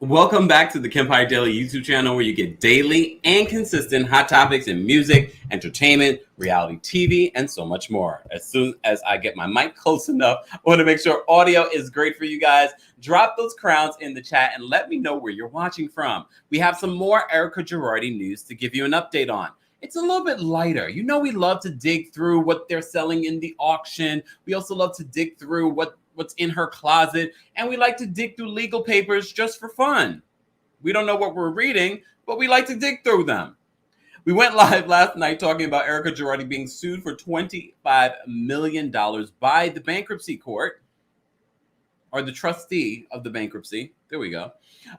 Welcome back to the Kempire Daily YouTube channel, where you get daily and consistent hot topics in music, entertainment, reality TV, and so much more. As soon as I get my mic close enough, I want to make sure audio is great for you guys. Drop those crowns in the chat and let me know where you're watching from. We have some more Erika Girardi news to give you an update on. It's a little bit lighter. You know, we love to dig through what they're selling in the auction. We also love to dig through what's in her closet, and we like to dig through legal papers just for fun. We don't know what we're reading, but we like to dig through them. We went live last night talking about Erika Girardi being sued for $25 million by the bankruptcy court, or the trustee of the bankruptcy. There we go.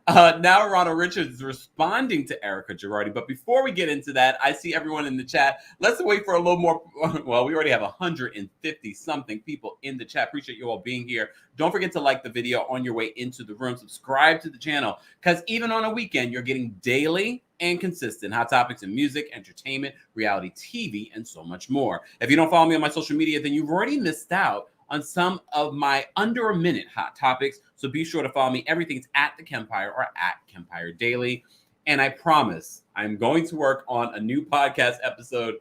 Now Ronald Richards is responding to Erika Girardi. But before we get into that, I see everyone in the chat. Let's wait for a little more. Well, we already have 150 something people in the chat. Appreciate you all being here. Don't forget to like the video on your way into the room. Subscribe to the channel, because even on a weekend, you're getting daily and consistent hot topics in music, entertainment, reality TV, and so much more. If you don't follow me on my social media, then you've already missed out on some of my under a minute hot topics. So be sure to follow me. Everything's at TheKempire or at Kempire Daily. And I promise I'm going to work on a new podcast episode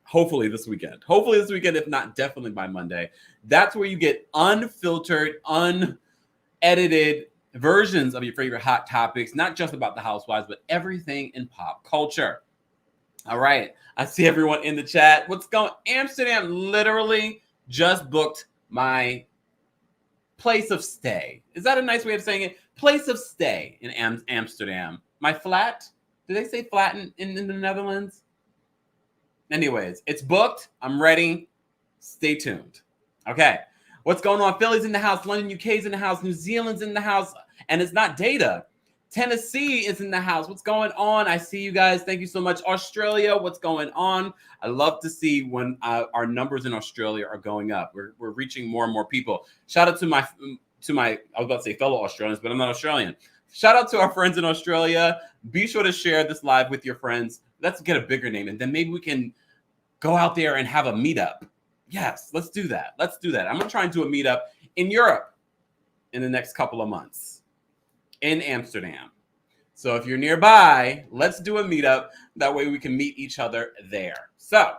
hopefully this weekend. Hopefully this weekend, if not definitely by Monday. That's where you get unfiltered, unedited versions of your favorite hot topics, not just about the Housewives, but everything in pop culture. All right. I see everyone in the chat. What's going on? Amsterdam literally just booked my place of stay. Is that a nice way of saying it? Place of stay in Amsterdam. My flat? Do they say flat in the Netherlands? Anyways, it's booked. I'm ready. Stay tuned. Okay. What's going on? Philly's in the house. London, UK's in the house. New Zealand's in the house. And it's not data. Tennessee is in the house. What's going on? I see you guys. Thank you so much. Australia, what's going on? I love to see when our numbers in Australia are going up. We're reaching more and more people. Shout out to my I was about to say fellow Australians, but I'm not Australian. Shout out to our friends in Australia. Be sure to share this live with your friends. Let's get a bigger name, and then maybe we can go out there and have a meetup. Yes, let's do that. Let's do that. I'm going to try and do a meetup in Europe in the next couple of months. In Amsterdam. So if you're nearby, let's do a meetup. That way we can meet each other there. So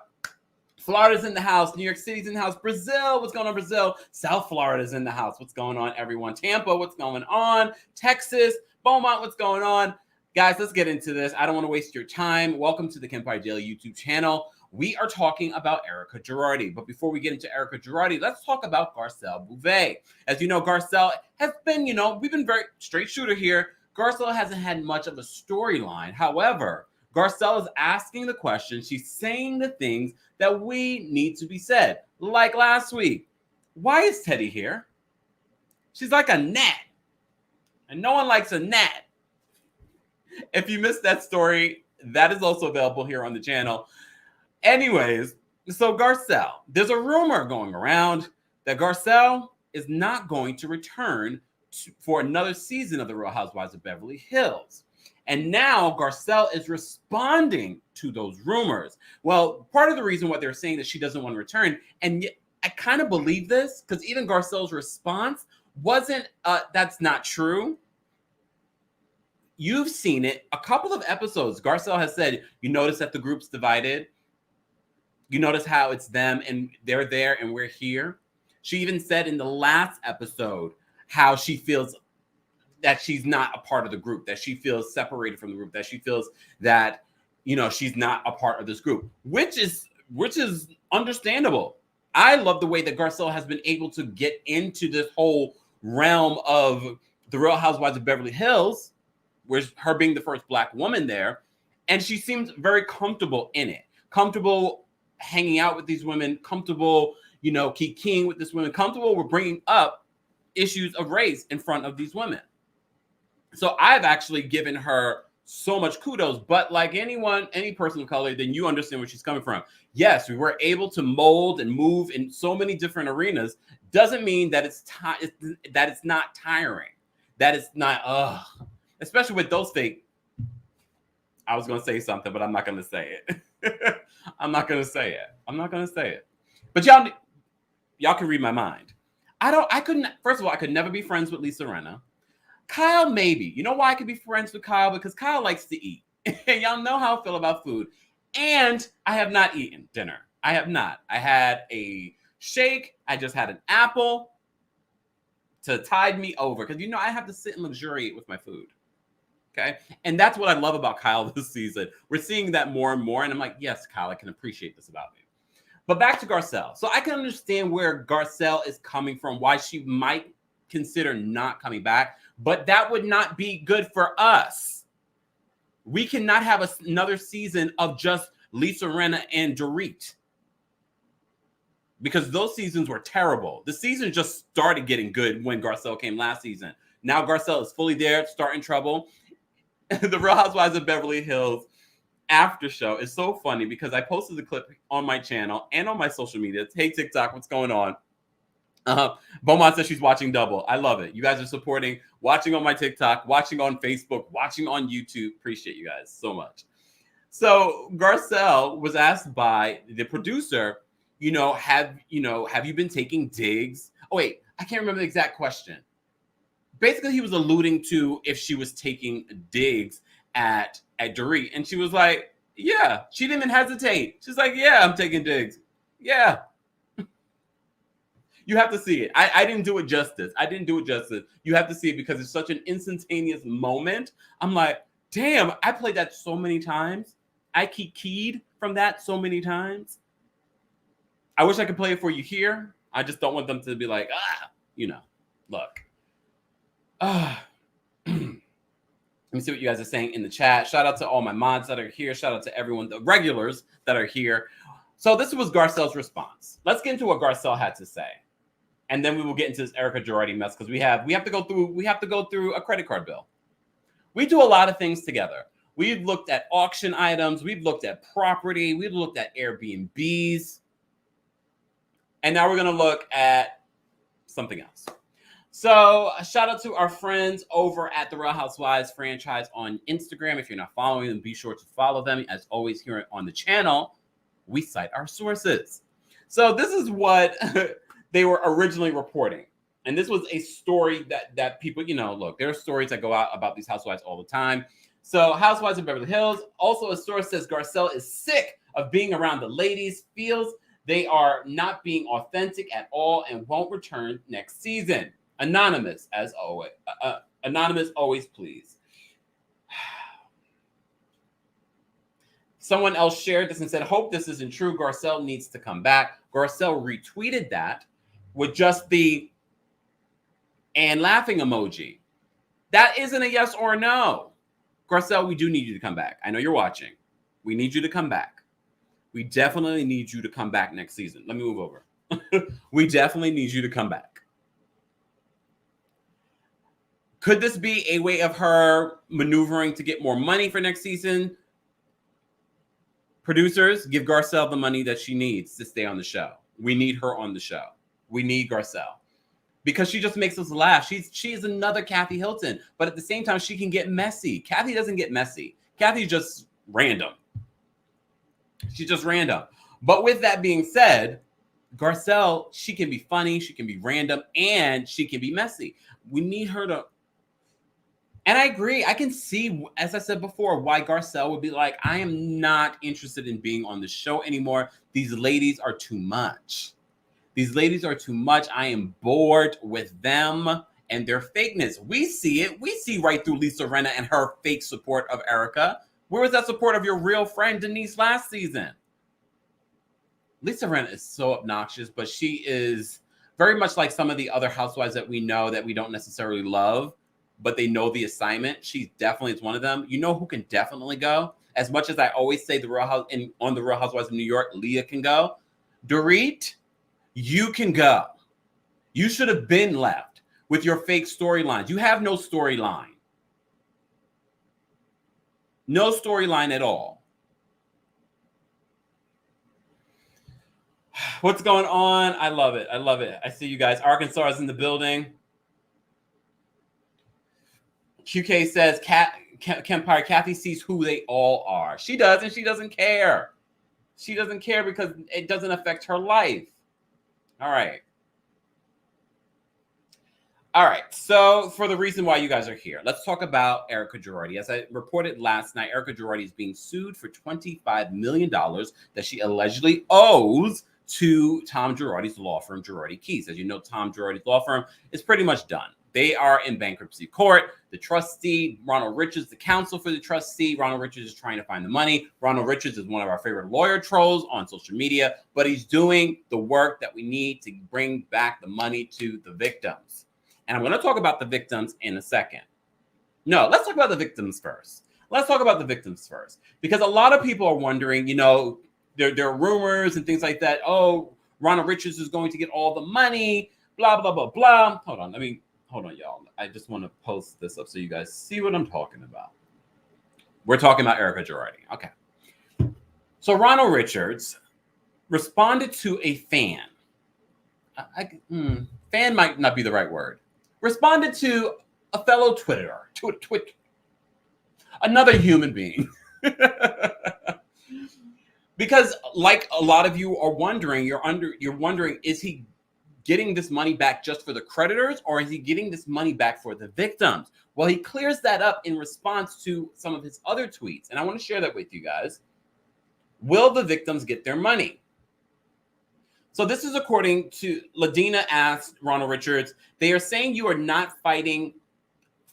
Florida's in the house. New York City's in the house. Brazil, what's going on, Brazil? South Florida's in the house. What's going on, everyone? Tampa, what's going on? Texas, Beaumont, what's going on? Guys, let's get into this. I don't want to waste your time. Welcome to the Kempire Daily YouTube channel. We are talking about Erika Girardi. But before we get into Erika Girardi, let's talk about Garcelle Beauvais. As you know, Garcelle has been, we've been very straight shooter here. Garcelle hasn't had much of a storyline. However, Garcelle is asking the question. She's saying the things that we need to be said. Like last week, why is Teddy here? She's like a gnat. And no one likes a gnat. If you missed that story, that is also available here on the channel. Anyways, so Garcelle, there's a rumor going around that Garcelle is not going to return for another season of The Real Housewives of Beverly Hills. And now Garcelle is responding to those rumors. Well, part of the reason why they're saying that she doesn't want to return, and yet I kind of believe this, because even Garcelle's response wasn't, that's not true. You've seen it. A couple of episodes, Garcelle has said, you notice that the group's divided. You notice how it's them and they're there and we're here. She even said in the last episode how she feels that she's not a part of the group, that she feels separated from the group, that she feels that, she's not a part of this group, which is understandable. I love the way that Garcelle has been able to get into this whole realm of The Real Housewives of Beverly Hills, with her being the first Black woman there. And she seems very comfortable in it, comfortable hanging out with these women, comfortable, kikiing with this women, comfortable with bringing up issues of race in front of these women. So I've actually given her so much kudos, but like any person of color, then you understand where she's coming from. Yes, we were able to mold and move in so many different arenas. Doesn't mean that it's not tiring, that it's not, especially with those fake. I was going to say something, but I'm not going to say it. I'm not going to say it. But y'all can read my mind. First of all, I could never be friends with Lisa Rinna. Kyle, maybe. You know why I could be friends with Kyle? Because Kyle likes to eat. And y'all know how I feel about food. And I have not eaten dinner. I have not. I had a shake. I just had an apple to tide me over. Because, you know, I have to sit and luxuriate with my food. Okay? And that's what I love about Kyle this season. We're seeing that more and more. And I'm like, yes, Kyle, I can appreciate this about you. But back to Garcelle. So I can understand where Garcelle is coming from, why she might consider not coming back. But that would not be good for us. We cannot have another season of just Lisa Rinna and Dorit, because those seasons were terrible. The season just started getting good when Garcelle came last season. Now Garcelle is fully there, starting trouble. The Real Housewives of Beverly Hills after show is so funny because I posted the clip on my channel and on my social media. Hey, TikTok, what's going on? Beaumont says she's watching double. I love it. You guys are supporting, watching on my TikTok, watching on Facebook, watching on YouTube. Appreciate you guys so much. So Garcelle was asked by the producer, have you been taking digs? Oh, wait, I can't remember the exact question. Basically, he was alluding to if she was taking digs at Dorit. And she was like, yeah. She didn't even hesitate. She's like, yeah, I'm taking digs. Yeah. You have to see it. I didn't do it justice. You have to see it because it's such an instantaneous moment. I'm like, damn, I played that so many times. I keep keyed from that so many times. I wish I could play it for you here. I just don't want them to be like, look. Let me see what you guys are saying in the chat. Shout out to all my mods that are here. Shout out to everyone, the regulars that are here. So this was Garcelle's response. Let's get into what Garcelle had to say. And then we will get into this Erika Girardi mess because we have to go through a credit card bill. We do a lot of things together. We've looked at auction items, we've looked at property, we've looked at Airbnbs, and now we're gonna look at something else. So a shout out to our friends over at the Real Housewives franchise on Instagram. If you're not following them, be sure to follow them. As always, here on the channel, we cite our sources. So this is what they were originally reporting. And this was a story that people, look, there are stories that go out about these housewives all the time. So Housewives of Beverly Hills, also a source says Garcelle is sick of being around the ladies, feels they are not being authentic at all and won't return next season. Anonymous, as always. Anonymous, always please. Someone else shared this and said, hope this isn't true. Garcelle needs to come back. Garcelle retweeted that with just the and laughing emoji. That isn't a yes or a no. Garcelle, we do need you to come back. I know you're watching. We need you to come back. We definitely need you to come back next season. Let me move over. We definitely need you to come back. Could this be a way of her maneuvering to get more money for next season? Producers, give Garcelle the money that she needs to stay on the show. We need her on the show. We need Garcelle because she just makes us laugh. She is another Kathy Hilton, but at the same time, she can get messy. Kathy doesn't get messy. Kathy's just random. She's just random. But with that being said, Garcelle, she can be funny, she can be random, and she can be messy. We need her to. And I agree. I can see, as I said before, why Garcelle would be like, I am not interested in being on the show anymore. These ladies are too much. These ladies are too much. I am bored with them and their fakeness. We see it. We see right through Lisa Rinna and her fake support of Erika. Where was that support of your real friend, Denise, last season? Lisa Rinna is so obnoxious, but she is very much like some of the other housewives that we know that we don't necessarily love, but they know the assignment. She definitely is one of them. You know who can definitely go? As much as I always say on the Real Housewives of New York, Leah can go. Dorit, you can go. You should have been left with your fake storylines. You have no storyline. No storyline at all. What's going on? I love it. I love it. I see you guys. Arkansas is in the building. QK says, Kempire, Kathy sees who they all are. She does, and she doesn't care. She doesn't care because it doesn't affect her life. All right. All right. So for the reason why you guys are here, let's talk about Erika Girardi. As I reported last night, Erika Girardi is being sued for $25 million that she allegedly owes to Tom Girardi's law firm, Girardi Keys. As you know, Tom Girardi's law firm is pretty much done. They are in bankruptcy court. The trustee, Ronald Richards, the counsel for the trustee, Ronald Richards is trying to find the money. Ronald Richards is one of our favorite lawyer trolls on social media, but he's doing the work that we need to bring back the money to the victims. And I'm going to talk about the victims in a second. No, let's talk about the victims first. Let's talk about the victims first. Because a lot of people are wondering, you know, there are rumors and things like that. Oh, Ronald Richards is going to get all the money, blah, blah, blah, blah. Hold on, y'all. I just want to post this up so you guys see what I'm talking about. We're talking about Erika Girardi. Okay. So Ronald Richards responded to a fan. Fan might not be the right word. Responded to a fellow Twitterer, another human being. Because like a lot of you are wondering, you're wondering, is he getting this money back just for the creditors, or is he getting this money back for the victims? Well, he clears that up in response to some of his other tweets, and I want to share that with you guys. Will the victims get their money? So this is according to Ladina asked Ronald Richards, they are saying you are not fighting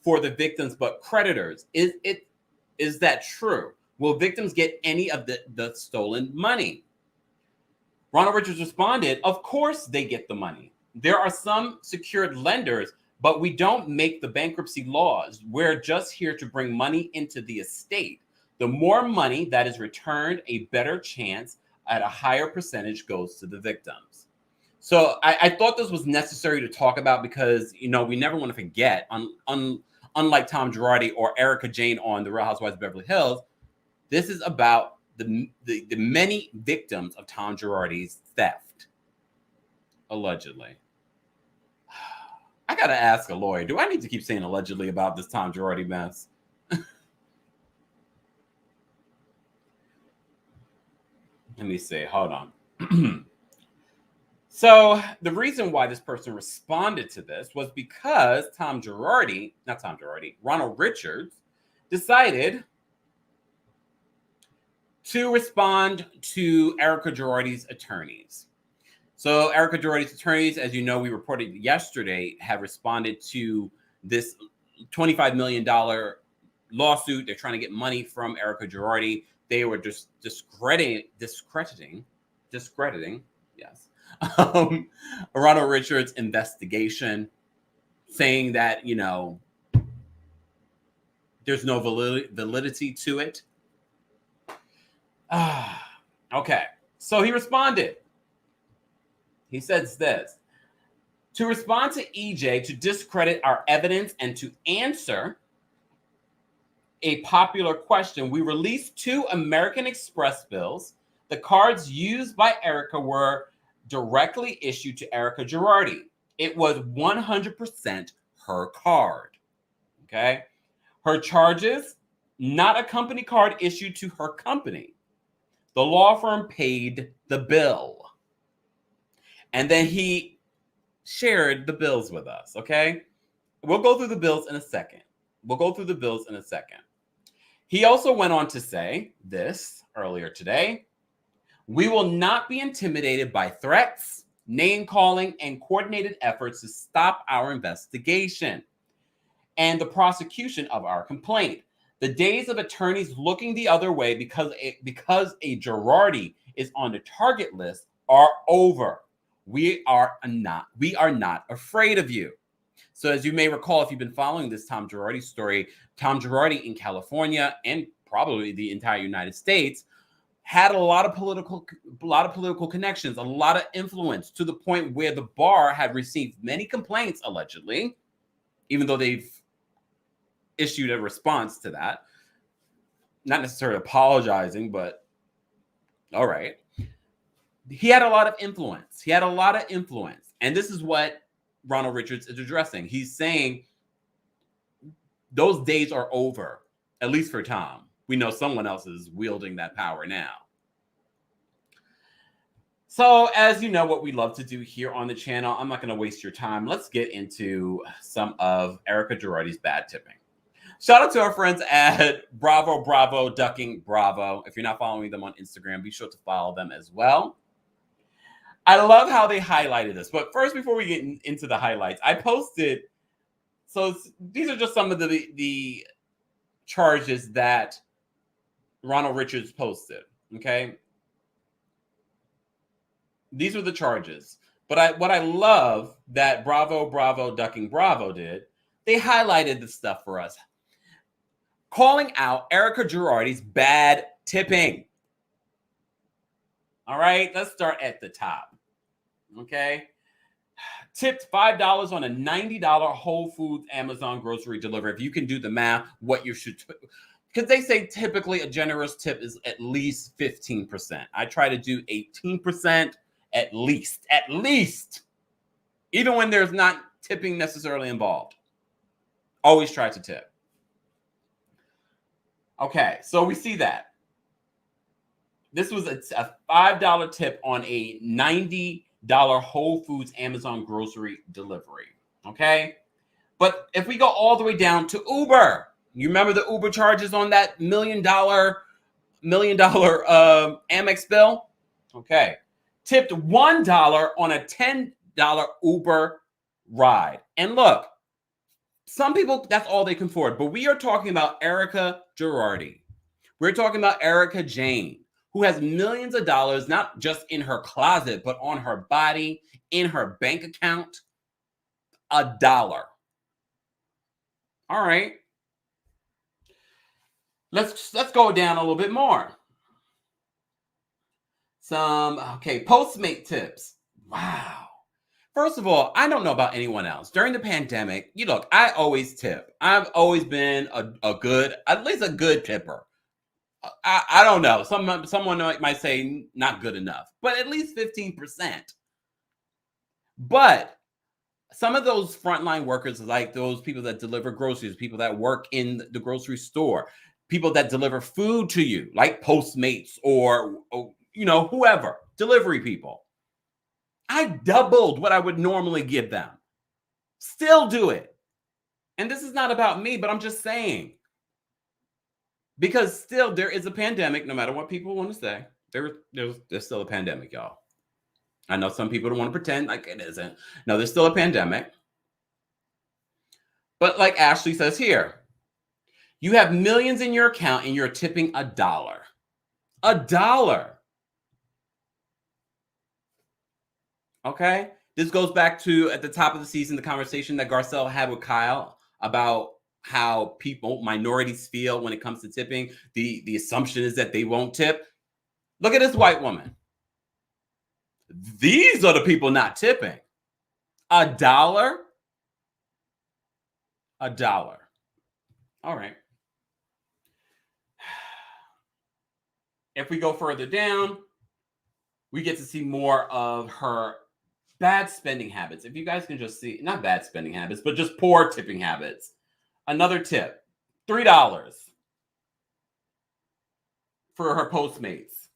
for the victims, but creditors. Is that true? Will victims get any of the stolen money? Ronald Richards responded, of course they get the money. There are some secured lenders, but we don't make the bankruptcy laws. We're just here to bring money into the estate. The more money that is returned, a better chance at a higher percentage goes to the victims. So I thought this was necessary to talk about because, you know, we never want to forget, unlike Tom Girardi or Erika Jayne on The Real Housewives of Beverly Hills, this is about the many victims of Tom Girardi's theft, allegedly. I got to ask a lawyer, do I need to keep saying allegedly about this Tom Girardi mess? Let me see. Hold on. So the reason why this person responded to this was because Ronald Richards decided to respond to Erika Girardi's attorneys. So Erika Girardi's attorneys, as you know, we reported yesterday, have responded to this $25 million lawsuit. They're trying to get money from Erika Girardi. They were just discrediting, yes, Ronald Richards' investigation, saying that, you know, there's no validity to it. Okay, so he responded. He says this: to respond to EJ to discredit our evidence and to answer a popular question, we released 2 American Express bills. The cards used by Erika were directly issued to Erika Girardi. It was 100% her card. Okay. Her charges, not a company card issued to her company. The law firm paid the bill. And then he shared the bills with us. Okay. We'll go through the bills in a second. He also went on to say this earlier today: we will not be intimidated by threats, name calling, and coordinated efforts to stop our investigation and the prosecution of our complaint. The days of attorneys looking the other way because a Girardi is on the target list are over. We are not afraid of you. So as you may recall, if you've been following this Tom Girardi story, Tom Girardi in California and probably the entire United States had a lot of political connections, a lot of influence, to the point where the bar had received many complaints, allegedly, even though they've issued a response to that. Not necessarily apologizing, but all right. He had a lot of influence. And this is what Ronald Richards is addressing. He's saying those days are over, at least for Tom. We know someone else is wielding that power now. So, as you know, what we love to do here on the channel, I'm not going to waste your time. Let's get into some of Erika Girardi's bad tipping. Shout out to our friends at Bravo, Ducking Bravo. If you're not following them on Instagram, be sure to follow them as well. I love how they highlighted this. But first, before we get into the highlights, I posted. So these are just some of the charges that Ronald Richards posted. Okay. These were the charges. But what I love that Bravo, Ducking Bravo did, they highlighted the stuff for us. Calling out Erika Girardi's bad tipping. All right, let's start at the top. Okay. Tipped $5 on a $90 Whole Foods Amazon grocery delivery. If you can do the math, what you should, because they say typically a generous tip is at least 15%. I try to do 18% at least, even when there's not tipping necessarily involved. Always try to tip. Okay, so we see that. This was a $5 tip on a $90 Whole Foods Amazon grocery delivery. Okay, but if we go all the way down to Uber, you remember the Uber charges on that $1 million Amex bill? Okay, tipped $1 on a $10 Uber ride. And look, some people, that's all they can afford. But we are talking about Erika Girardi. We're talking about Erika Jayne, who has millions of dollars, not just in her closet, but on her body, in her bank account. $1. All right. Let's go down a little bit more. Postmate tips. Wow. First of all, I don't know about anyone else. During the pandemic, I always tip. I've always been at least a good tipper. I don't know. Someone might say not good enough, but at least 15%. But some of those frontline workers, like those people that deliver groceries, people that work in the grocery store, people that deliver food to you, like Postmates or whoever, delivery people. I doubled what I would normally give them. Still do it. And this is not about me, but I'm just saying. Because still there is a pandemic, no matter what people want to say. There's still a pandemic, y'all. I know some people don't want to pretend like it isn't. No, there's still a pandemic. But like Ashley says here, you have millions in your account and you're tipping $1. $1. Okay? This goes back to, at the top of the season, the conversation that Garcelle had with Kyle about how minorities feel when it comes to tipping. The assumption is that they won't tip. Look at this white woman. These are the people not tipping. $1? $1. All right. If we go further down, we get to see more of her bad spending habits. If you guys can just see, not bad spending habits, but just poor tipping habits. Another tip, $3 for her Postmates.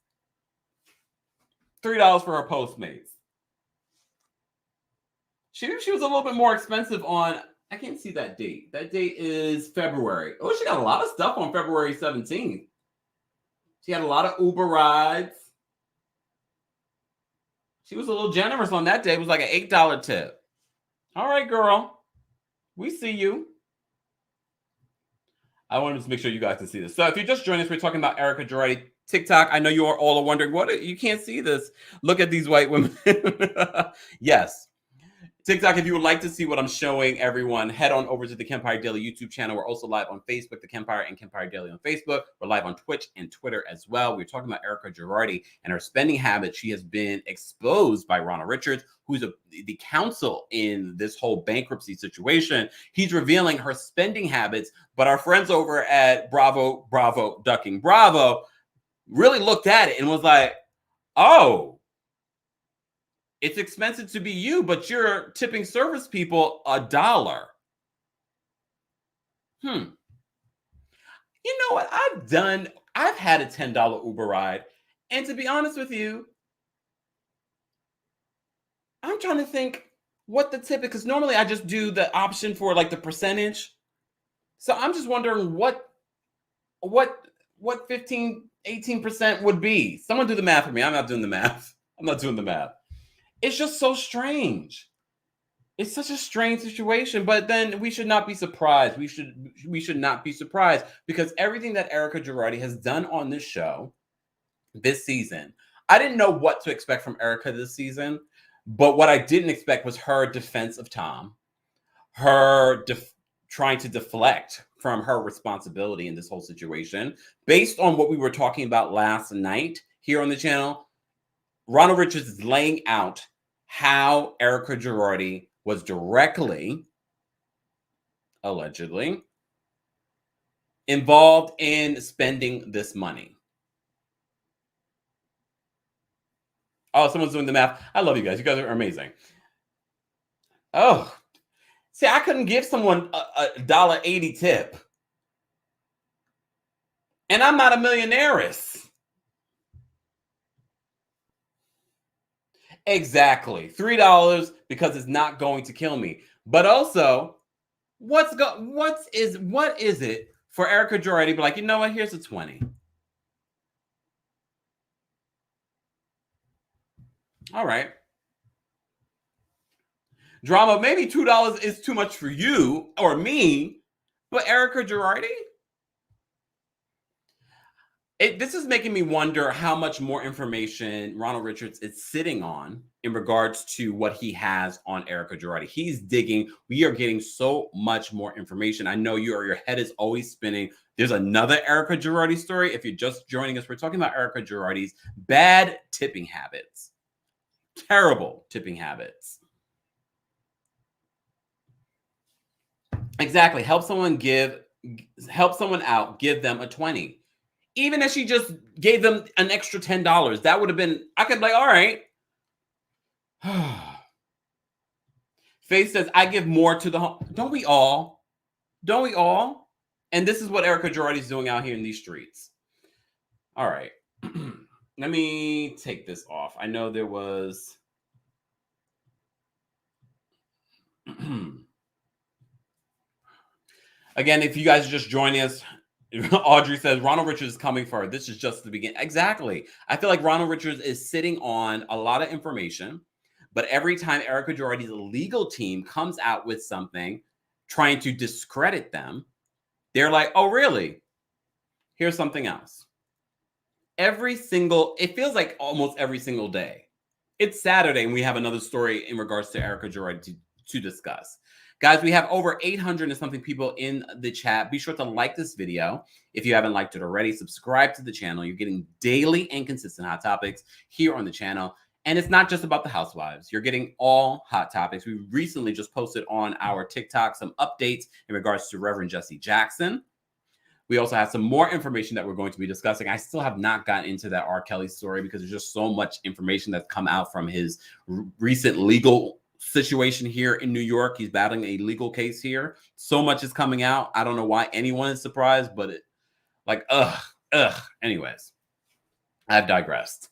$3 for her Postmates. She was a little bit more expensive on, I can't see that date. That date is February. Oh, she got a lot of stuff on February 17th. She had a lot of Uber rides. She was a little generous on that day. It was like an $8 tip. All right, girl. We see you. I wanted to make sure you guys can see this. So if you're just joining us, we're talking about Erika Girardi TikTok. I know you are all wondering, you can't see this. Look at these white women. Yes. TikTok, if you would like to see what I'm showing everyone, head on over to the Kempire Daily YouTube channel. We're also live on Facebook, The Kempire and Kempire Daily on Facebook. We're live on Twitch and Twitter as well. We're talking about Erika Girardi and her spending habits. She has been exposed by Ronald Richards, who's the counsel in this whole bankruptcy situation. He's revealing her spending habits, but our friends over at Bravo, Ducking Bravo really looked at it and was like, oh, it's expensive to be you, but you're tipping service people $1. You know what? I've had a $10 Uber ride. And to be honest with you, I'm trying to think what the tip is, because normally I just do the option for like the percentage. So I'm just wondering what 15, 18% would be. Someone do the math for me. I'm not doing the math. I'm not doing the math. It's just so strange. It's such a strange situation, but then we should not be surprised. We should not be surprised, because everything that Erika Girardi has done on this show this season, I didn't know what to expect from Erika this season, but what I didn't expect was her defense of Tom, her trying to deflect from her responsibility in this whole situation. Based on what we were talking about last night here on the channel, Ronald Richards is laying out how Erika Girardi was directly, allegedly, involved in spending this money. Oh, someone's doing the math. I love you guys. You guys are amazing. Oh, see, I couldn't give someone a $1.80 tip. And I'm not a millionaires. Exactly. $3 because it's not going to kill me. But also, what is it for Erika Girardi to be like, you know what, here's a 20. All right. Drama, maybe $2 is too much for you or me, but Erika Girardi? This is making me wonder how much more information Ronald Richards is sitting on in regards to what he has on Erika Girardi. He's digging. We are getting so much more information. I know your head is always spinning. There's another Erika Girardi story. If you're just joining us, we're talking about Erika Girardi's bad tipping habits. Terrible tipping habits. Exactly. Help someone out, give them a 20. Even if she just gave them an extra $10, that would have been, I could be like, all right. Faith says, I give more to the home. Don't we all? Don't we all? And this is what Erika Girardi is doing out here in these streets. All right. Let me take this off. I know there was... Again, if you guys are just joining us, Audrey says, Ronald Richards is coming for her. This is just the beginning. Exactly. I feel like Ronald Richards is sitting on a lot of information, but every time Erika Girardi's legal team comes out with something trying to discredit them, they're like, oh, really? Here's something else. It feels like almost every single day. It's Saturday and we have another story in regards to Erika Girardi to discuss. Guys, we have over 800 and something people in the chat. Be sure to like this video if you haven't liked it already. Subscribe to the channel. You're getting daily and consistent hot topics here on the channel. And it's not just about the Housewives. You're getting all hot topics. We recently just posted on our TikTok some updates in regards to Reverend Jesse Jackson. We also have some more information that we're going to be discussing. I still have not gotten into that R. Kelly story because there's just so much information that's come out from his recent legal situation here in New York. He's battling a legal case here. So much is coming out. I don't know why anyone is surprised, but anyways, I've digressed.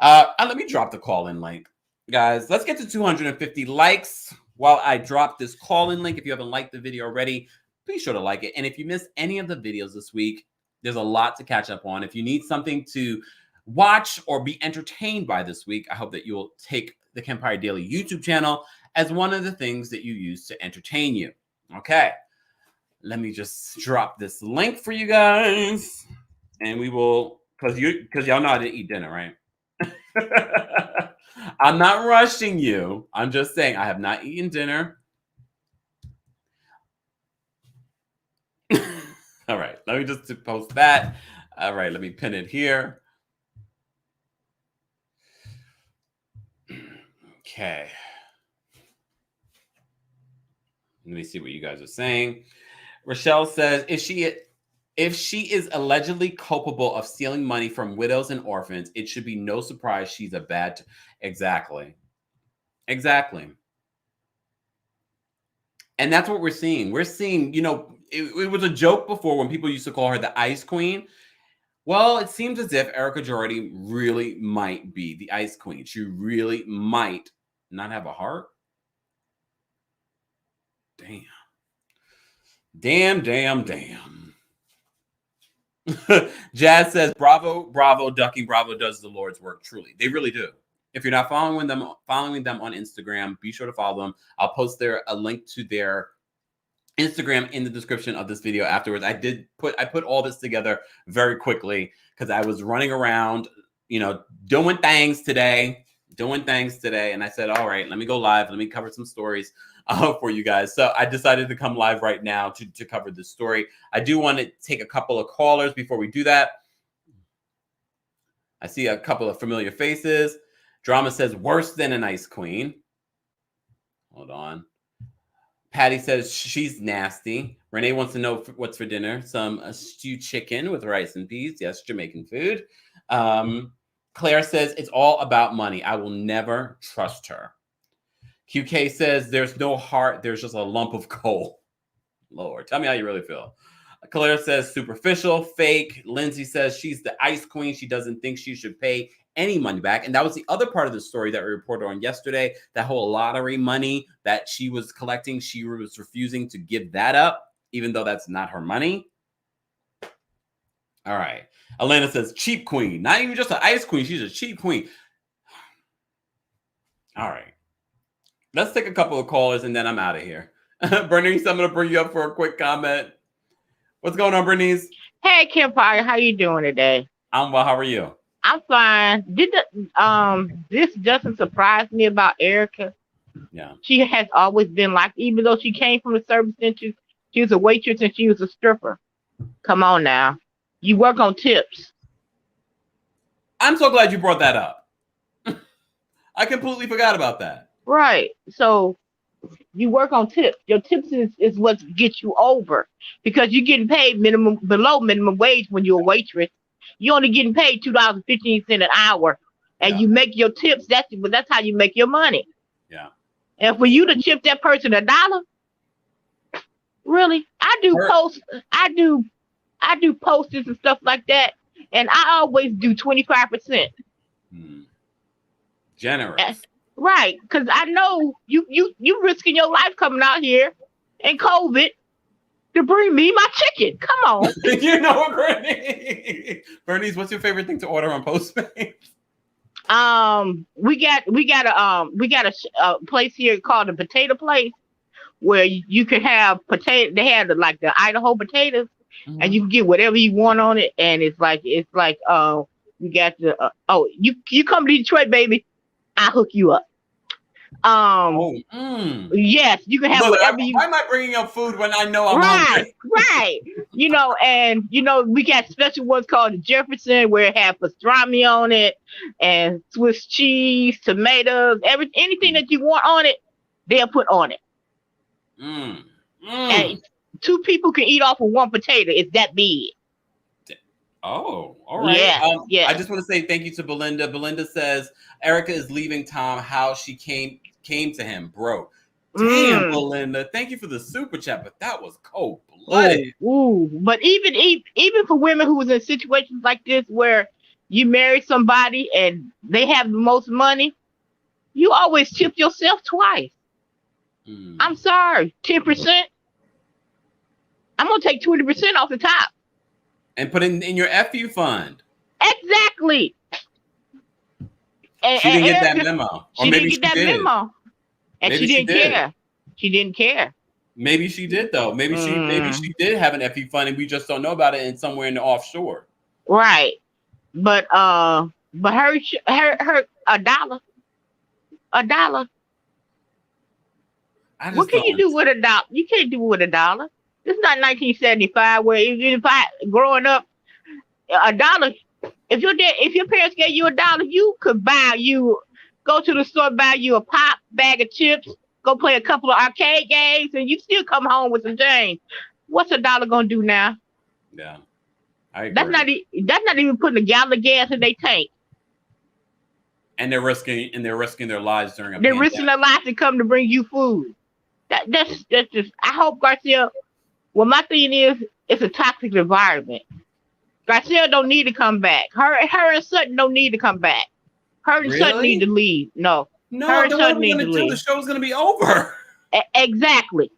Let me drop the call-in link. Guys, let's get to 250 likes while I drop this call-in link. If you haven't liked the video already, be sure to like it. And if you missed any of the videos this week, there's a lot to catch up on. If you need something to watch or be entertained by this week, I hope that you will take the Kempire Daily YouTube channel as one of the things that you use to entertain you. Okay, let me just drop this link for you guys, and we will, because y'all know I didn't eat dinner, right? I'm not rushing you. I'm just saying I have not eaten dinner. All right, let me just post that. All right, let me pin it here. Okay. Let me see what you guys are saying. Rochelle says, if she is allegedly culpable of stealing money from widows and orphans, it should be no surprise she's a bad... Exactly. And that's what we're seeing. We're seeing, it was a joke before when people used to call her the Ice Queen. Well, it seems as if Erika Girardi really might be the Ice Queen. She really might not have a heart? Damn. Damn. Jazz says, bravo, ducking, bravo does the Lord's work. Truly. They really do. If you're not following them on Instagram, be sure to follow them. I'll post a link to their Instagram in the description of this video afterwards. I put all this together very quickly because I was running around, doing things today. And I said, all right, let me go live. Let me cover some stories for you guys. So I decided to come live right now to cover this story. I do want to take a couple of callers before we do that. I see a couple of familiar faces. Drama says, worse than an ice queen. Hold on. Patty says she's nasty. Renee wants to know what's for dinner. Some stewed chicken with rice and peas. Yes, Jamaican food. Claire says it's all about money. I will never trust her. QK says there's no heart. There's just a lump of coal. Lord, tell me how you really feel. Claire says superficial, fake. Lindsay says she's the ice queen. She doesn't think she should pay any money back. And that was the other part of the story that we reported on yesterday. That whole lottery money that she was collecting, she was refusing to give that up, even though that's not her money. All right. Elena says cheap queen. Not even just an ice queen. She's a cheap queen. All right. Let's take a couple of callers and then I'm out of here. Bernice, I'm going to bring you up for a quick comment. What's going on, Bernice? Hey, Kempire. How you doing today? I'm well. How are you? I'm fine. This doesn't surprise me about Erika. Yeah. She has always been like, even though she came from the service industry, she was a waitress and she was a stripper. Come on now. You work on tips. I'm so glad you brought that up. I completely forgot about that. Right. So you work on tips. Your tips is what gets you over because you're getting paid below minimum wage when you're a waitress. You're only getting paid $2.15 an hour, and you make your tips. That's how you make your money. Yeah. And for you to tip that person $1, really? I do posters and stuff like that, and I always do 25%. Generous. Right, because I know you risking your life coming out here in COVID to bring me my chicken. Come on. You know what, Bernice? Bernice, what's your favorite thing to order on Postmates? We got a place here called the Potato Place where you can have potato. They have like the Idaho potatoes, and you can get whatever you want on it. And it's like you got the you come to Detroit, baby, I'll hook you up. Yes, you can have whatever you. Why am I bringing up food when I know I'm hungry? Right. And we got special ones called the Jefferson where it has pastrami on it and Swiss cheese, tomatoes, anything that you want on it, they'll put on it. And 2 people can eat off of 1 potato. It's that big. Oh, all right. Yeah. I just want to say thank you to Belinda. Belinda says Erika is leaving Tom. How she came to him, bro. Damn, Belinda. Thank you for the super chat, but that was cold-blooded. But even for women who was in situations like this where you marry somebody and they have the most money, you always tip yourself twice. I'm sorry, 10%. I'm gonna take 20% off the top. And put it in your FU fund. Exactly. She didn't get that memo. Or maybe she did. Memo. And she didn't care. She didn't care. Maybe she did though. Maybe she did have an FU fund and we just don't know about it and somewhere in the offshore. Right. But her $1. What can you do with $1? You can't do it with $1. It's not 1975 where if I growing up, $1. If your parents gave you $1, you could go to the store, buy you a pop, bag of chips, go play a couple of arcade games, and you still come home with some change. What's $1 gonna do now? Yeah, I agree. That's not even putting a gallon of gas in their tank. And they're risking their lives during a They're pandemic. risking their lives to come to bring you food. That's just. I hope Garcelle. Well, my thing is, it's a toxic environment. Garcelle don't need to come back. Her and Sutton don't need to come back. Her and Sutton need to leave. No, No, Her then what are son we needs gonna to do? The leave. show's gonna be over. Exactly.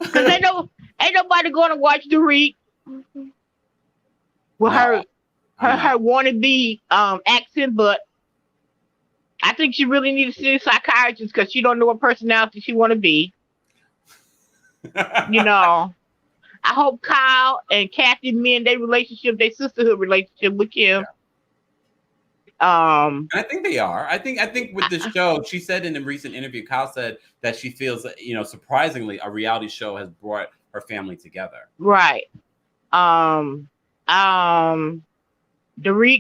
Because ain't nobody gonna watch the read with No, her I'm not. wannabe accent, but I think she really needs to see a psychiatrist because she don't know what personality she want to be. You know, I hope Kyle and Kathy mend their relationship, their sisterhood relationship with Kim. And I think they are. I think with this show, she said in a recent interview, Kyle said that she feels that, surprisingly, a reality show has brought her family together. Right. Dorit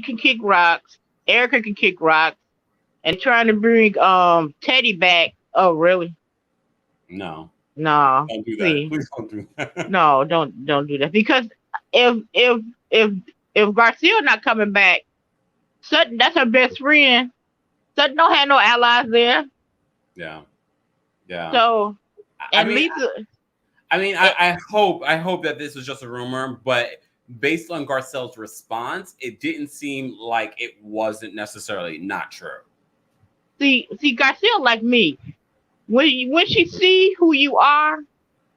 can kick rocks. Erika can kick rocks. And trying to bring Teddy back. Oh, really? No. No. Don't do that. See. Please don't do that. No, don't do that. Because if Garcelle not coming back, Sutton, that's her best friend. Sutton don't have no allies there. Yeah. Yeah. So, and Lisa. I hope that this was just a rumor, but based on Garcelle's response, it didn't seem like it wasn't necessarily not true. See, Garcelle like me. When she see who you are,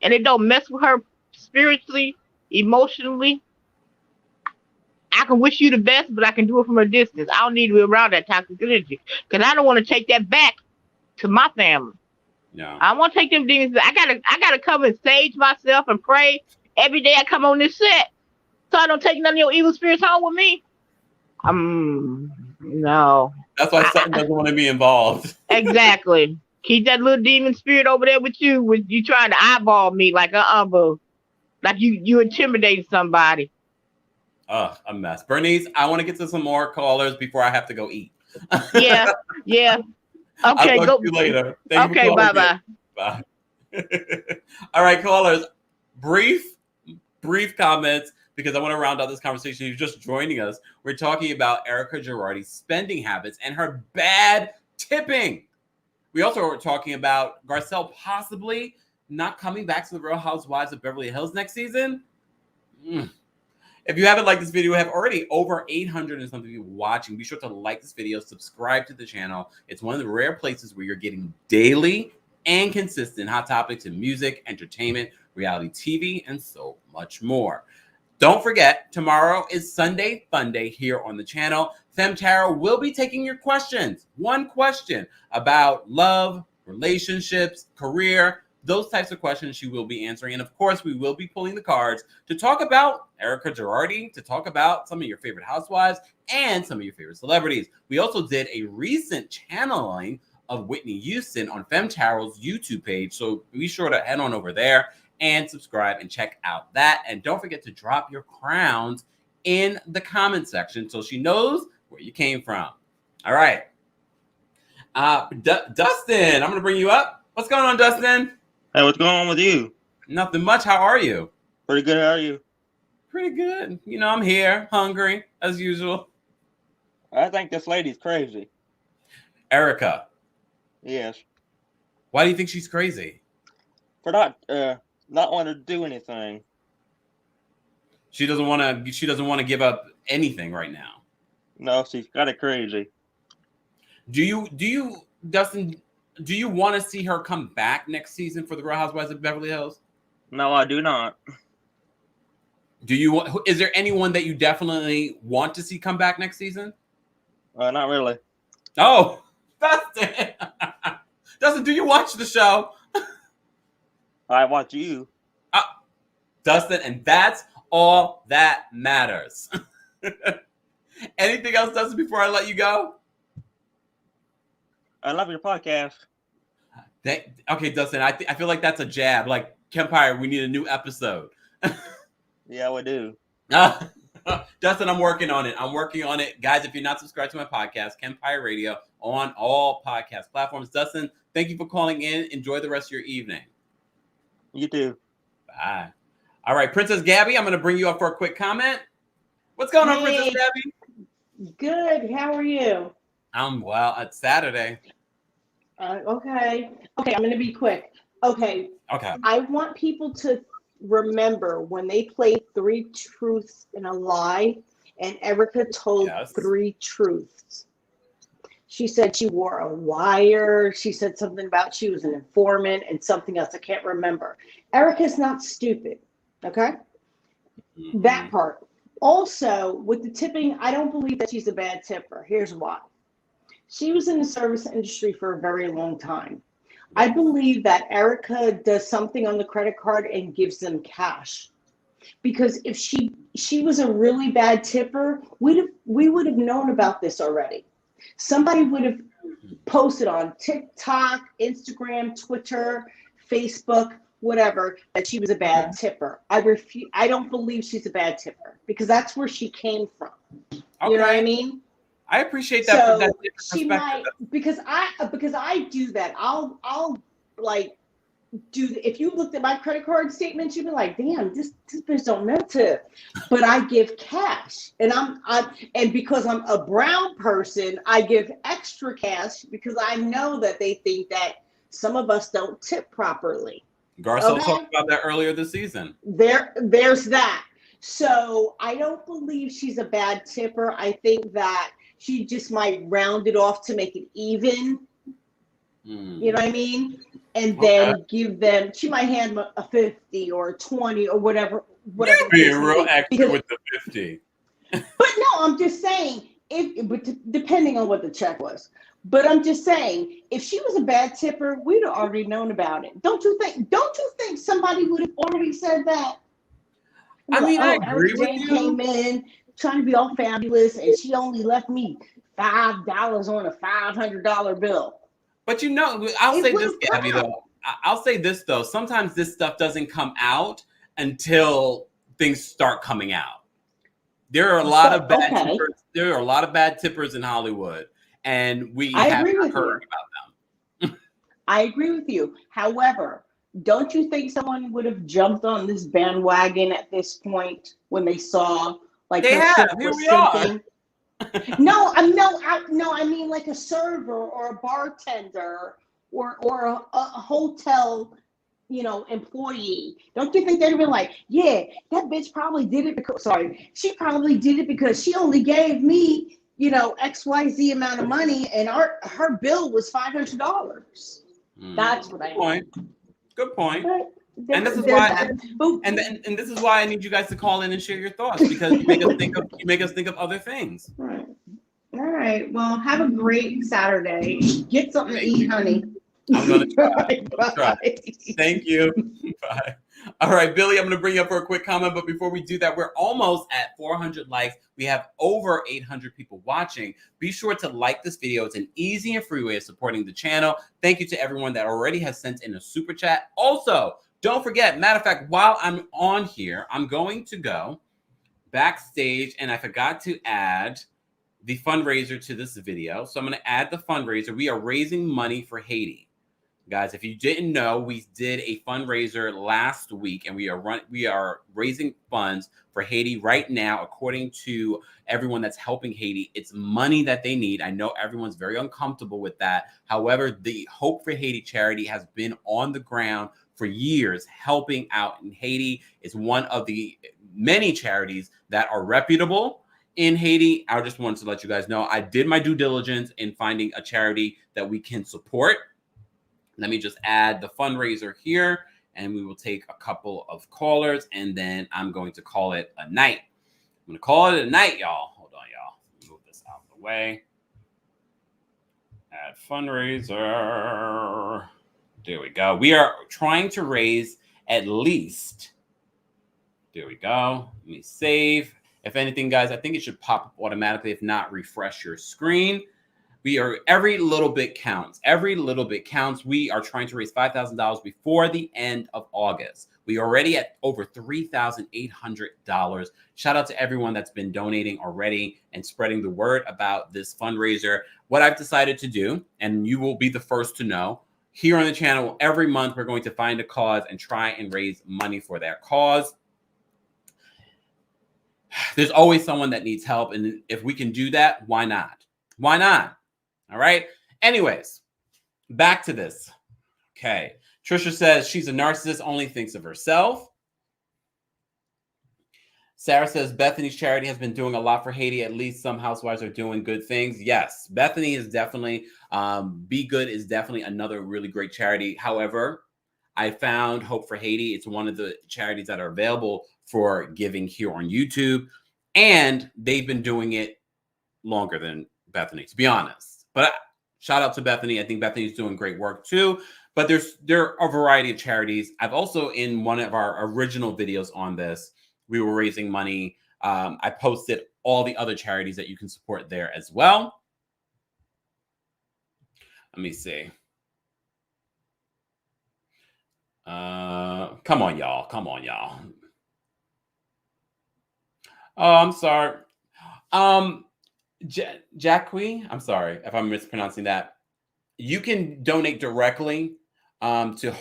and it don't mess with her spiritually, emotionally, I can wish you the best, but I can do it from a distance. I don't need to be around that toxic energy because I don't want to take that back to my family. Yeah. I want to take them demons. I gotta come and sage myself and pray every day I come on this set, so I don't take none of your evil spirits home with me. No. That's why Sutton doesn't want to be involved. Exactly. Keep that little demon spirit over there with you trying to eyeball me like boo. Like you intimidating somebody. Ugh, a mess. Bernice, I want to get to some more callers before I have to go eat. Yeah. Okay, I'll talk to you later. Okay, bye. Bye. All right, callers. Brief comments because I want to round out this conversation. You're just joining us. We're talking about Erika Girardi's spending habits and her bad tipping. We also were talking about Garcelle possibly not coming back to the Real Housewives of Beverly Hills next season. If you haven't liked this video, we have already over 800 and something people watching. Be sure to like this video, subscribe to the channel. It's one of the rare places where you're getting daily and consistent hot topics in music, entertainment, reality TV, and so much more. Don't forget, tomorrow is Sunday Fun Day here on the channel. FemTara will be taking your questions. One question about love, relationships, career, those types of questions she will be answering. And of course, we will be pulling the cards to talk about Erika Girardi, to talk about some of your favorite housewives and some of your favorite celebrities. We also did a recent channeling of Whitney Houston on FemTara's YouTube page. So be sure to head on over there and subscribe and check out that. And don't forget to drop your crowns in the comment section so she knows where you came from. All right. Dustin, I'm going to bring you up. What's going on, Dustin? Hey, what's going on with you? Nothing much. How are you? Pretty good. How are you? Pretty good. I'm here, hungry, as usual. I think this lady's crazy. Erika. Yes. Why do you think she's crazy? For not wanting to do anything. She doesn't want to give up anything right now. No, she's got it crazy. Do you, Dustin, do you want to see her come back next season for the Real Housewives of Beverly Hills? No, I do not. Is there anyone that you definitely want to see come back next season? Not really. Oh, Dustin. Dustin, do you watch the show? I watch you. Dustin, and that's all that matters. Anything else, Dustin, before I let you go? I love your podcast. Okay, Dustin, I feel like that's a jab. Like, Kempire, we need a new episode. Yeah, we do. Dustin, I'm working on it. Guys, if you're not subscribed to my podcast, Kempire Radio, on all podcast platforms. Dustin, thank you for calling in. Enjoy the rest of your evening. You too. Bye. All right, Princess Gabby, I'm going to bring you up for a quick comment. What's going on, Princess Gabby? Good. How are you? Well, it's Saturday. Okay, I'm going to be quick. Okay. I want people to remember when they played 3 truths and a lie, and Erika told 3 truths. She said she wore a wire. She said something about she was an informant and something else. I can't remember. Erika's not stupid. Okay. Mm-hmm. That part. Also, with the tipping, I don't believe that she's a bad tipper. Here's why. She was in the service industry for a very long time. I believe that Erika does something on the credit card and gives them cash. Because if she was a really bad tipper, we would have known about this already. Somebody would have posted on TikTok, Instagram, Twitter, Facebook, whatever, that she was a bad tipper. I don't believe she's a bad tipper because that's where she came from. Okay. You know what I mean? I appreciate that. So that she might, because I do that. I'll like do, if you looked at my credit card statements, you'd be like, damn, this bitch don't know tip. But I give cash, and and because I'm a brown person, I give extra cash because I know that they think that some of us don't tip properly. Garcelle talked about that earlier this season. There's that. So I don't believe she's a bad tipper. I think that she just might round it off to make it even. You know what I mean? And then give them, she might hand them a 50 or a 20 or whatever. You're being real extra with the 50. But no, I'm just saying, depending on what the check was. But I'm just saying, if she was a bad tipper, we'd have already known about it. Don't you think somebody would have already said that? I mean, I agree with you. Came in trying to be all fabulous, and she only left me $5 on a $500 bill. But I'll say this, Gabby, though. I'll say this, though. Sometimes this stuff doesn't come out until things start coming out. There are a lot of bad tippers. There are a lot of bad tippers in Hollywood, and we haven't heard about them. I agree with you. However, don't you think someone would have jumped on this bandwagon at this point when they saw like they have? Here we are. No, I mean like a server or a bartender or a hotel, employee. Don't you think they'd have been like, yeah, that bitch probably did it because, she probably did it because she only gave me, XYZ amount of money and her bill was $500. That's what I mean. Good point. And this is why, and this is why I need you guys to call in and share your thoughts, because you make us think of other things. Right. All right. Well, have a great Saturday. Get something to eat, honey. I'm gonna try. Thank you. Bye. All right, Billy, I'm going to bring you up for a quick comment. But before we do that, we're almost at 400 likes. We have over 800 people watching. Be sure to like this video. It's an easy and free way of supporting the channel. Thank you to everyone that already has sent in a super chat. Also, don't forget, matter of fact, while I'm on here, I'm going to go backstage, and I forgot to add the fundraiser to this video. So I'm going to add the fundraiser. We are raising money for Haiti. Guys, if you didn't know, we did a fundraiser last week, and we are raising funds for Haiti right now. According to everyone that's helping Haiti, it's money that they need. I know everyone's very uncomfortable with that. However, the Hope for Haiti charity has been on the ground for years helping out in Haiti. It's one of the many charities that are reputable in Haiti. I just wanted to let you guys know I did my due diligence in finding a charity that we can support. Let me just add the fundraiser here, and we will take a couple of callers, and then I'm going to call it a night. I'm going to call it a night, y'all. Hold on, y'all. Move this out of the way. Add fundraiser. There we go. We are trying to raise at least. There we go. Let me save. If anything, guys, I think it should pop up automatically. If not, refresh your screen. Every little bit counts. Every little bit counts. We are trying to raise $5,000 before the end of August. We are already at over $3,800. Shout out to everyone that's been donating already and spreading the word about this fundraiser. What I've decided to do, and you will be the first to know, here on the channel, every month we're going to find a cause and try and raise money for that cause. There's always someone that needs help, and if we can do that, why not? Why not? All right. Anyways, back to this. Okay. Trisha says she's a narcissist, only thinks of herself. Sarah says Bethany's charity has been doing a lot for Haiti. At least some housewives are doing good things. Yes, Bethany is definitely, Be Good is definitely another really great charity. However, I found Hope for Haiti. It's one of the charities that are available for giving here on YouTube. And they've been doing it longer than Bethany, to be honest. But shout out to Bethany. I think Bethany's doing great work too. But there are a variety of charities. I've also, in one of our original videos on this, we were raising money. I posted all the other charities that you can support there as well. Let me see. Come on, y'all. Come on, y'all. Oh, I'm sorry. Jacqui, I'm sorry if I'm mispronouncing that. You can donate directly to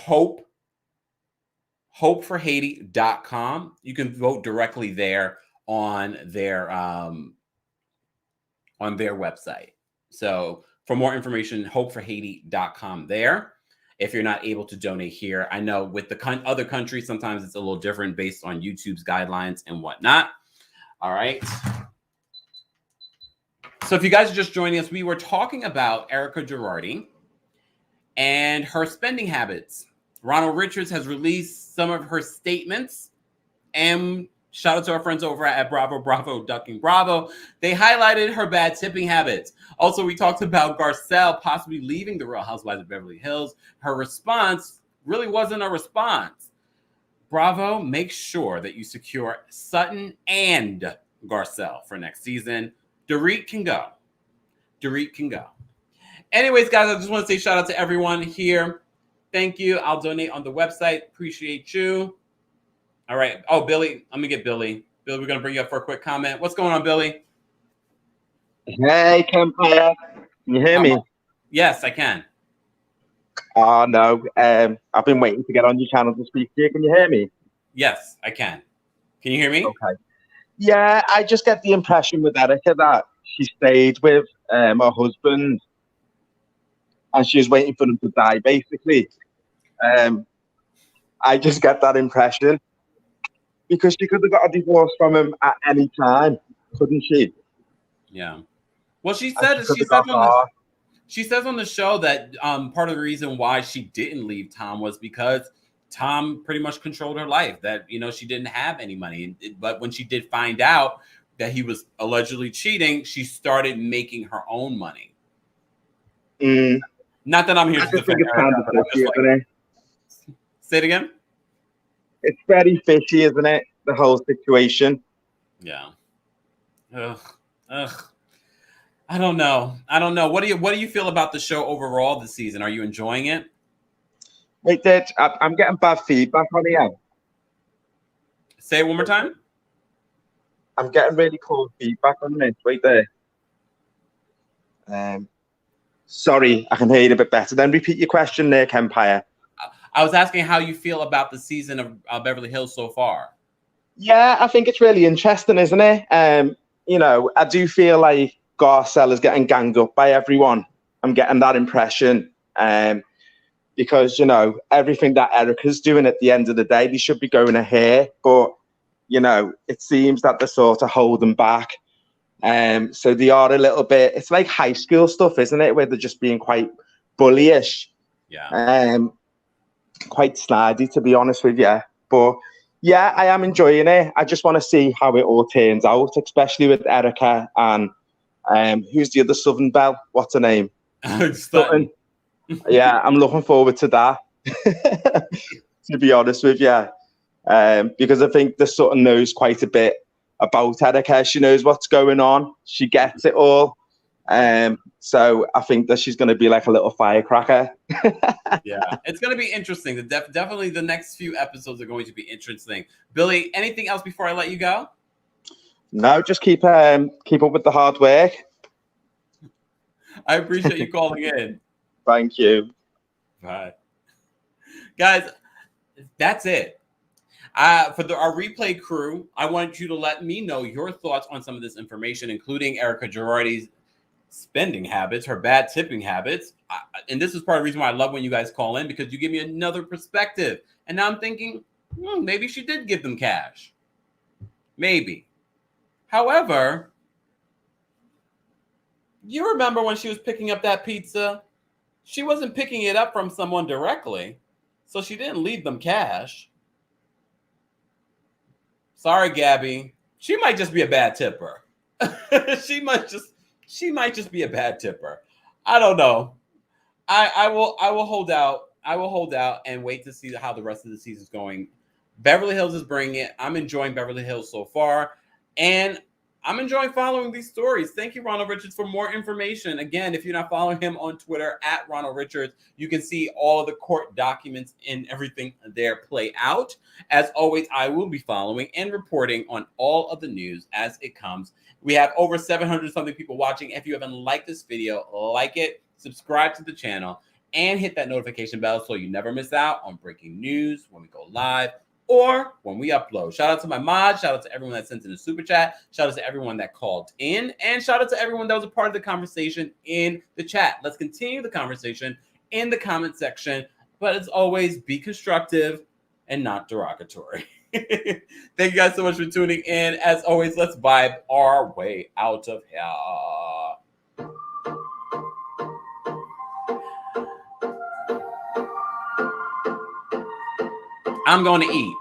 hopeforhaiti.com. You can vote directly there on their website. So for more information, hopeforhaiti.com there. If you're not able to donate here, I know with the other countries, sometimes it's a little different based on YouTube's guidelines and whatnot. All right. So if you guys are just joining us, we were talking about Erika Girardi and her spending habits. Ronald Richards has released some of her statements, and shout out to our friends over at Bravo, Ducking Bravo. They highlighted her bad tipping habits. Also, we talked about Garcelle possibly leaving the Real Housewives of Beverly Hills. Her response really wasn't a response. Bravo, make sure that you secure Sutton and Garcelle for next season. Dorit can go. Dorit can go. Anyways, guys, I just want to say shout out to everyone here. Thank you. I'll donate on the website. Appreciate you. All right. Oh, Billy. Let me get Billy. Billy, we're going to bring you up for a quick comment. What's going on, Billy? Hey, Kempire. Can you hear me? Yes, I can. Oh, no. I've been waiting to get on your channel to speak to you. Can you hear me? Yes, I can. Can you hear me? Okay. Yeah, I just get the impression with Erika that she stayed with her husband and she was waiting for him to die, basically. I just get that impression because she could have got a divorce from him at any time, couldn't she? Yeah. Well, she said she says on the show that part of the reason why she didn't leave Tom was because Tom pretty much controlled her life, that, you know, she didn't have any money. But when she did find out that he was allegedly cheating, she started making her own money. Not that I'm here to defend her. Say it again. It's very fishy, isn't it? The whole situation. Yeah. Ugh. I don't know. What do you feel about the show overall this season? Are you enjoying it? Wait, Dad, I'm getting bad feedback on here. Say it one more time. I'm getting really cool feedback on this. Wait there. Sorry, I can hear you a bit better. Then repeat your question there, Kempire. I was asking how you feel about the season of Beverly Hills so far. Yeah, I think it's really interesting, isn't it? You know, I do feel like Garcelle is getting ganged up by everyone. I'm getting that impression. Because, you know, everything that Erika's doing at the end of the day, they should be going ahead. But, you know, it seems that they're sort of holding back. So they are a little bit, it's like high school stuff, isn't it? Where they're just being quite bullyish. Yeah. Quite snidey, to be honest with you. But, yeah, I am enjoying it. I just want to see how it all turns out, especially with Erika and who's the other Southern Belle? What's her name? Sutton. Yeah, I'm looking forward to that, to be honest with you, because I think the Sutton knows quite a bit about Erika. She knows what's going on. She gets it all. So I think that she's going to be like a little firecracker. Yeah, it's going to be interesting. Definitely the next few episodes are going to be interesting. Billy, anything else before I let you go? No, just keep up with the hard work. I appreciate you calling in. Thank you. Bye. Guys, that's it. For our replay crew, I want you to let me know your thoughts on some of this information, including Erika Girardi's spending habits, her bad tipping habits. And this is part of the reason why I love when you guys call in, because you give me another perspective. And now I'm thinking, maybe she did give them cash. Maybe. However, you remember when she was picking up that pizza? She wasn't picking it up from someone directly, so she didn't leave them cash. Sorry, Gabby. She might just be a bad tipper. she might just be a bad tipper. I don't know. I will hold out. I will hold out and wait to see how the rest of the season is going. Beverly Hills is bringing it. I'm enjoying Beverly Hills so far, and I'm enjoying following these stories. Thank you, Ronald Richards, for more information. Again, if you're not following him on Twitter at Ronald Richards, you can see all of the court documents and everything there play out. As always, I will be following and reporting on all of the news as it comes. We have over 700 something people watching. If you haven't liked this video, like it, subscribe to the channel, and hit that notification bell so you never miss out on breaking news when we go live or when we upload. Shout out to my mods. Shout out to everyone that sent in a super chat. Shout out to everyone that called in. And shout out to everyone that was a part of the conversation in the chat. Let's continue the conversation in the comment section. But as always, be constructive and not derogatory. Thank you guys so much for tuning in. As always, let's vibe our way out of here. I'm going to eat.